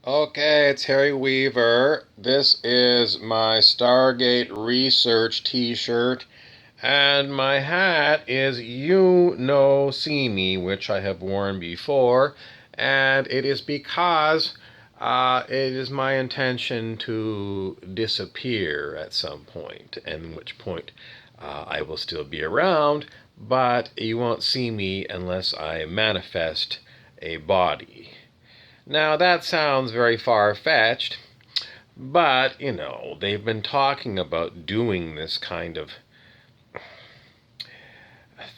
Okay, it's Harry Weaver. This is my Stargate Research t-shirt, and my hat is You No See Me, which I have worn before, and it is because it is my intention to disappear at some point, and which point I will still be around, but you won't see me unless I manifest a body. Now, that sounds very far-fetched, but, they've been talking about doing this kind of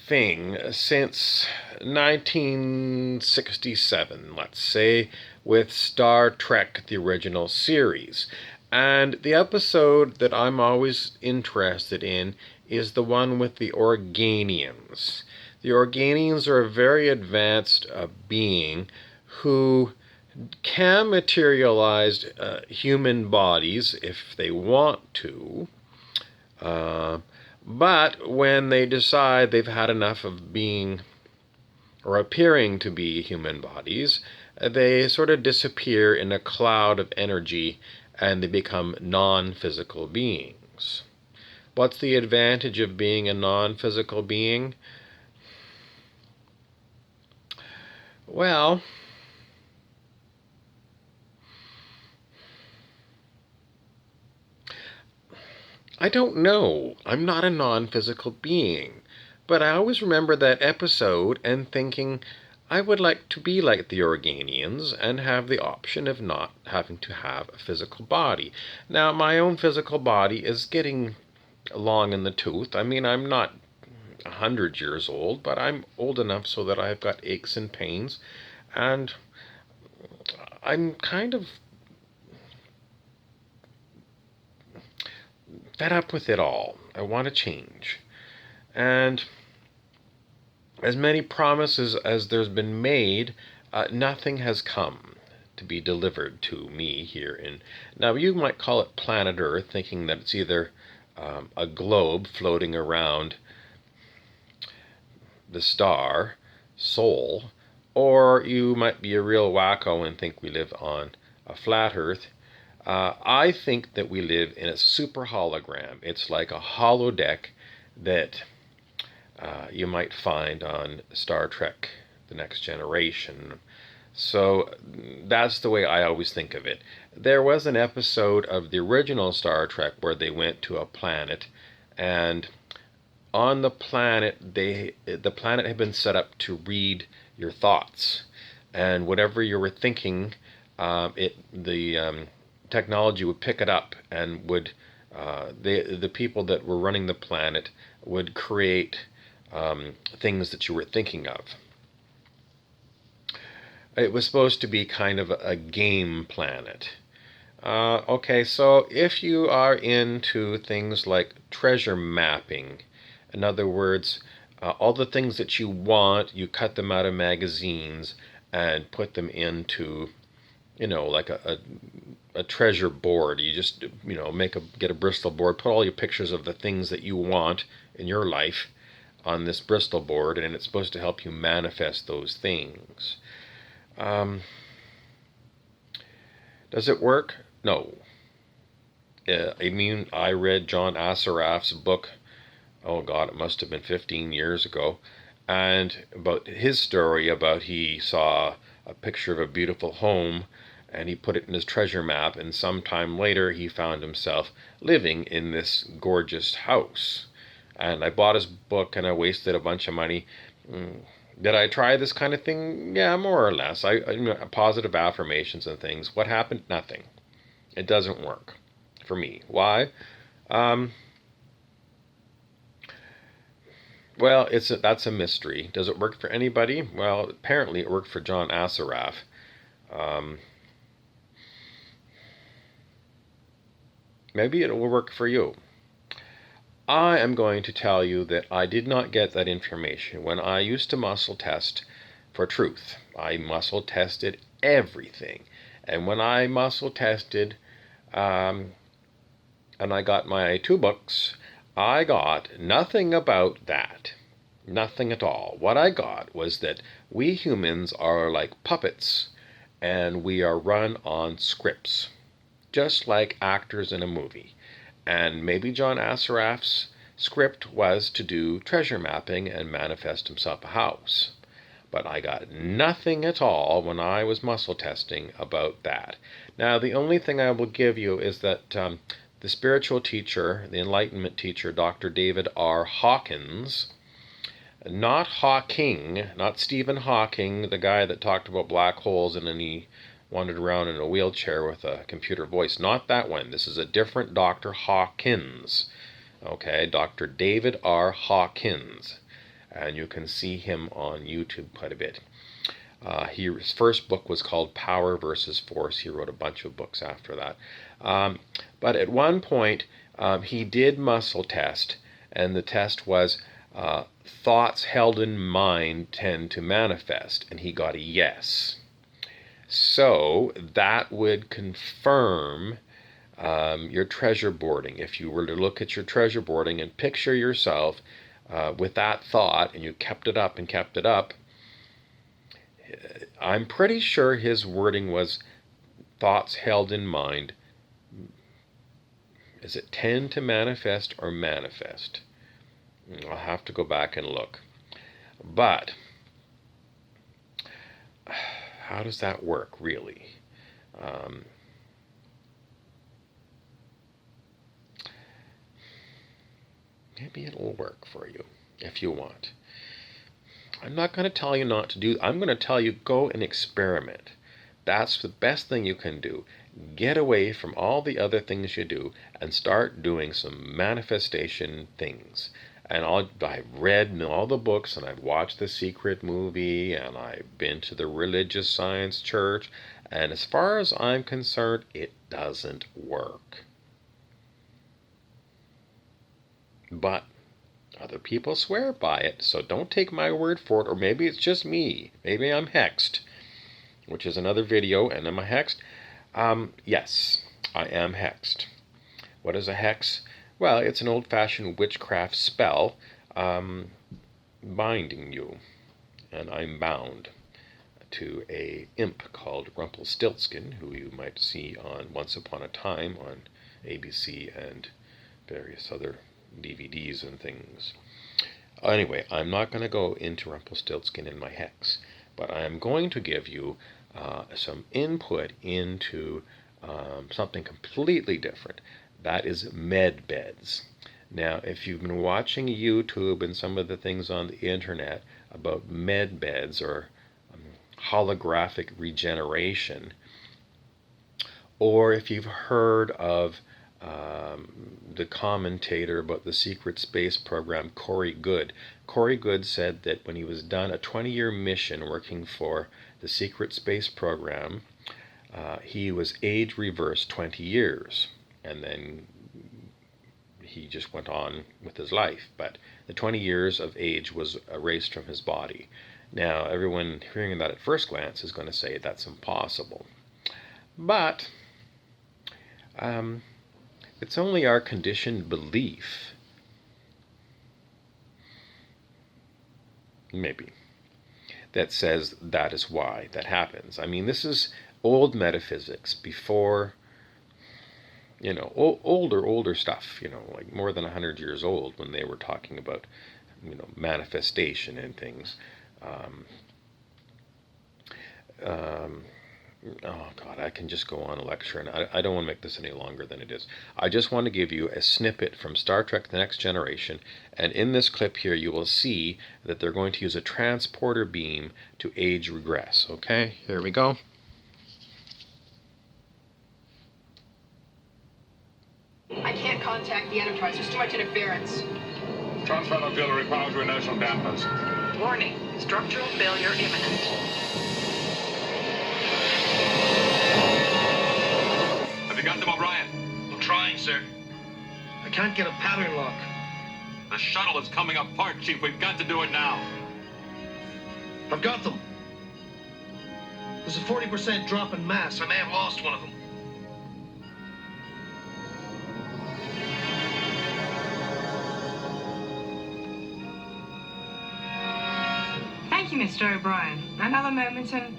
thing since 1967, let's say, with Star Trek, the original series. And the episode that I'm always interested in is the one with the Organians. The Organians are a very advanced being who can materialize human bodies if they want to, uh, but when they decide they've had enough of being or appearing to be human bodies, they sort of disappear in a cloud of energy and they become non-physical beings. What's the advantage of being a non-physical being? Well, I don't know. I'm not a non-physical being. But I always remember that episode and thinking I would like to be like the Organians and have the option of not having to have a physical body. Now, my own physical body is getting long in the tooth. I mean, I'm not 100 years old, but I'm old enough so that I've got aches and pains. And I'm kind of fed up with it all. I want to change. And as many promises as there's been made, nothing has come to be delivered to me here in. Now, you might call it planet Earth, thinking that it's either a globe floating around the star, Sol, or you might be a real wacko and think we live on a flat Earth. I think that we live in a super hologram. It's like a holodeck that you might find on Star Trek The Next Generation. So that's the way I always think of it. There was an episode of the original Star Trek where they went to a planet, and on the planet, the planet had been set up to read your thoughts, and whatever you were thinking, the technology would pick it up and would the people that were running the planet would create things that you were thinking of. It was supposed to be kind of a game planet. Okay, so if you are into things like treasure mapping, in other words, all the things that you want, you cut them out of magazines and put them into, like a treasure board. You just, get a Bristol board, put all your pictures of the things that you want in your life on this Bristol board, and it's supposed to help you manifest those things. Um, does it work? No. I read John Assaraf's book, oh God, it must have been 15 years ago, and about his story about he saw a picture of a beautiful home and he put it in his treasure map, and sometime later he found himself living in this gorgeous house. And I bought his book and I wasted a bunch of money. Did I try this kind of thing? Yeah, more or less. Positive affirmations and things. What happened? Nothing. It doesn't work for me. Why? Um, well, that's a mystery. Does it work for anybody? Well, apparently it worked for John Assaraf. Um, Maybe it will work for you. I am going to tell you that I did not get that information when I used to muscle test for truth. I muscle tested everything. And when I muscle tested um, and I got my 2 books, I got nothing about that. Nothing at all. What I got was that we humans are like puppets and we are run on scripts, just like actors in a movie. And maybe John Assaraf's script was to do treasure mapping and manifest himself a house. But I got nothing at all when I was muscle testing about that. Now, the only thing I will give you is that the spiritual teacher, the enlightenment teacher, Dr. David R. Hawkins, not Hawking, not Stephen Hawking, the guy that talked about black holes and then he wandered around in a wheelchair with a computer voice. Not that one. This is a different Dr. Hawkins. Okay, Dr. David R. Hawkins. And you can see him on YouTube quite a bit. His first book was called Power versus Force. He wrote a bunch of books after that. But at one point, he did muscle test, and the test was thoughts held in mind tend to manifest, and he got a yes. So that would confirm your treasure boarding. If you were to look at your treasure boarding and picture yourself with that thought, and you kept it up and kept it up, I'm pretty sure his wording was thoughts held in mind. Is it tend to manifest or manifest? I'll have to go back and look. But how does that work, really? Maybe it'll work for you if you want. I'm not going to tell you not to do. I'm going to tell you go and experiment. That's the best thing you can do. Get away from all the other things you do and start doing some manifestation things. And I've read all the books, and I've watched The Secret movie, and I've been to the Religious Science Church, and as far as I'm concerned, it doesn't work. But other people swear by it, so don't take my word for it, or maybe it's just me. Maybe I'm hexed, which is another video, and am I hexed? Yes, I am hexed. What is a hex? Well, it's an old-fashioned witchcraft spell binding you, and I'm bound to a imp called Rumpelstiltskin, who you might see on Once Upon a Time on ABC and various other DVDs and things. Anyway, I'm not going to go into Rumpelstiltskin in my hex, but I am going to give you some input into something completely different. That is Medbeds. Now, if you've been watching YouTube and some of the things on the internet about Medbeds or holographic regeneration, or if you've heard of the commentator about the secret space program, Corey Goode. Corey Goode said that when he was done a 20-year mission working for the secret space program, he was age reversed 20 years. And then he just went on with his life. But the 20 years of age was erased from his body. Now, everyone hearing that at first glance is going to say that's impossible. But it's only our conditioned belief, maybe, that says that is why that happens. I mean, this is old metaphysics before, older stuff, like more than 100 years old when they were talking about, manifestation and things. Oh God, I can just go on a lecture, and I don't want to make this any longer than it is. I just want to give you a snippet from Star Trek The Next Generation, and in this clip here you will see that they're going to use a transporter beam to age regress. Okay, here we go. I can't contact the Enterprise. There's too much interference. Transfer auxiliary power to inertial dampers. Warning, structural failure imminent. Have you got them, O'Brien? I'm trying, sir. I can't get a pattern lock. The shuttle is coming apart, Chief. We've got to do it now. I've got them. There's a 40% drop in mass. I may have lost one of them. Thank you, Mr. O'Brien. Another moment and...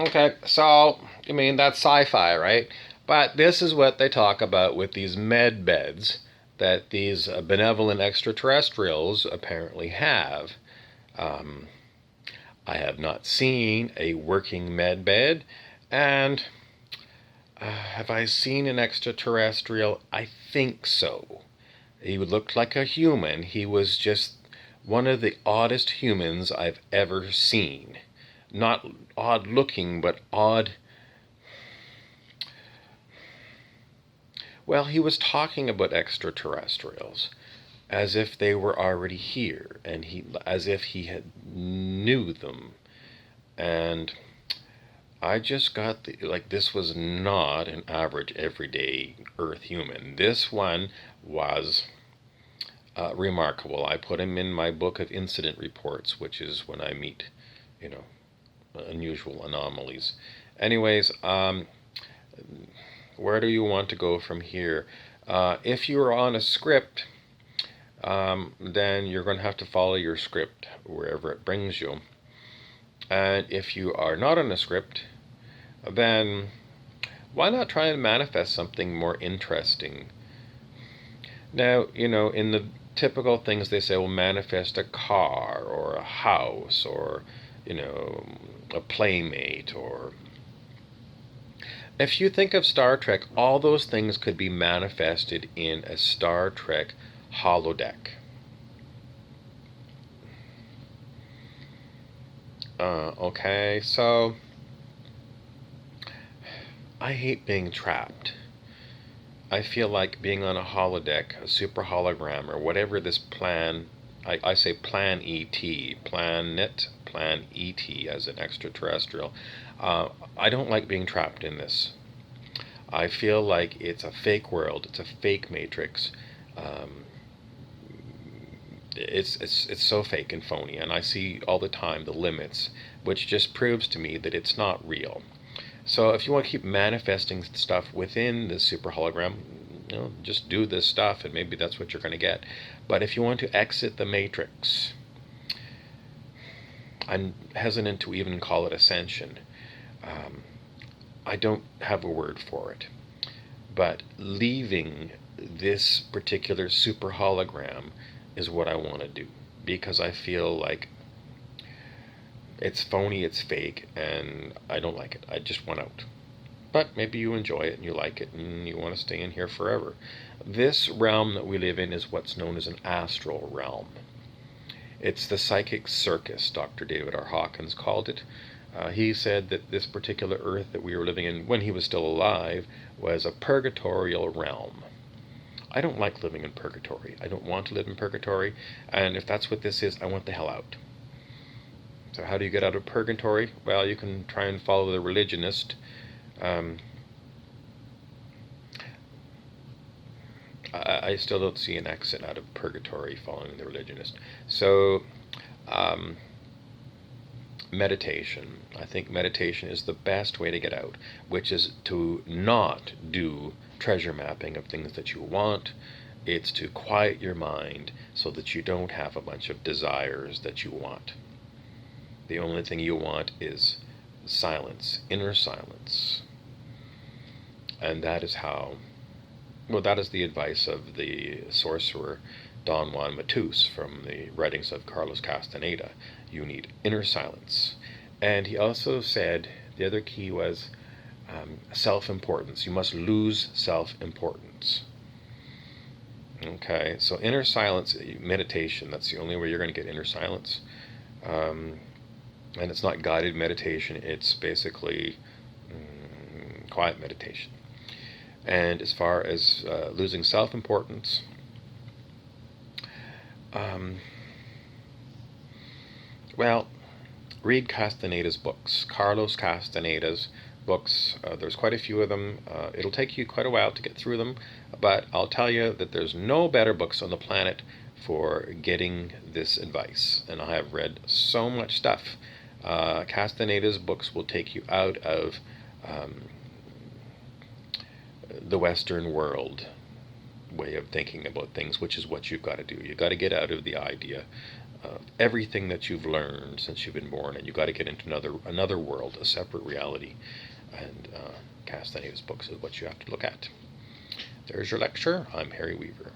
Okay, so, I mean, that's sci-fi, right? But this is what they talk about with these med beds that these benevolent extraterrestrials apparently have. Um, I have not seen a working med bed, and have I seen an extraterrestrial? I think so. He looked like a human. He was just one of the oddest humans I've ever seen. Not odd looking, but odd. Well, he was talking about extraterrestrials as if they were already here, and as if he had knew them. And I just got this was not an average everyday Earth human. This one was remarkable. I put him in my book of incident reports, which is when I meet, unusual anomalies. Anyways, where do you want to go from here? If you are on a script, then you're going to have to follow your script wherever it brings you. And if you are not on a script, then why not try and manifest something more interesting? Now, in the typical things they say, well, manifest a car or a house or, a playmate. Or if you think of Star Trek, all those things could be manifested in a Star Trek holodeck. Okay, so I hate being trapped. I feel like being on a holodeck, a super hologram, or whatever this plan, I say plan ET, planet, plan ET as an extraterrestrial. I don't like being trapped in this. I feel like it's a fake world, it's a fake matrix. It's so fake and phony, and I see all the time the limits, which just proves to me that it's not real. So if you want to keep manifesting stuff within the super hologram, just do this stuff and maybe that's what you're going to get. But if you want to exit the matrix, I'm hesitant to even call it ascension. I don't have a word for it. But leaving this particular super hologram is what I want to do, because I feel like it's phony, it's fake, and I don't like it. I just want out. But maybe you enjoy it and you like it and you want to stay in here forever. This realm that we live in is what's known as an astral realm. It's the psychic circus, Dr. David R. Hawkins called it. He said that this particular Earth that we were living in when he was still alive was a purgatorial realm. I don't like living in purgatory. I don't want to live in purgatory, and if that's what this is, I want the hell out. So how do you get out of purgatory? Well, you can try and follow the religionist. I still don't see an exit out of purgatory following the religionist. So, meditation. I think meditation is the best way to get out, which is to not do treasure mapping of things that you want. It's to quiet your mind so that you don't have a bunch of desires that you want. The only thing you want is silence, inner silence. And that is that is the advice of the sorcerer Don Juan Matus from the writings of Carlos Castaneda. You need inner silence. And he also said the other key was self-importance. You must lose self-importance. Okay, so inner silence, meditation, that's the only way you're going to get inner silence. And it's not guided meditation, it's basically quiet meditation. And as far as losing self-importance, read Castaneda's books, Carlos Castaneda's books. There's quite a few of them. It'll take you quite a while to get through them, but I'll tell you that there's no better books on the planet for getting this advice. And I have read so much stuff. Castaneda's books will take you out of the Western world way of thinking about things, which is what you've got to do. You've got to get out of the idea everything that you've learned since you've been born, and you got to get into another world, a separate reality, and Castaneda's books is what you have to look at. There's your lecture. I'm Harry Weaver.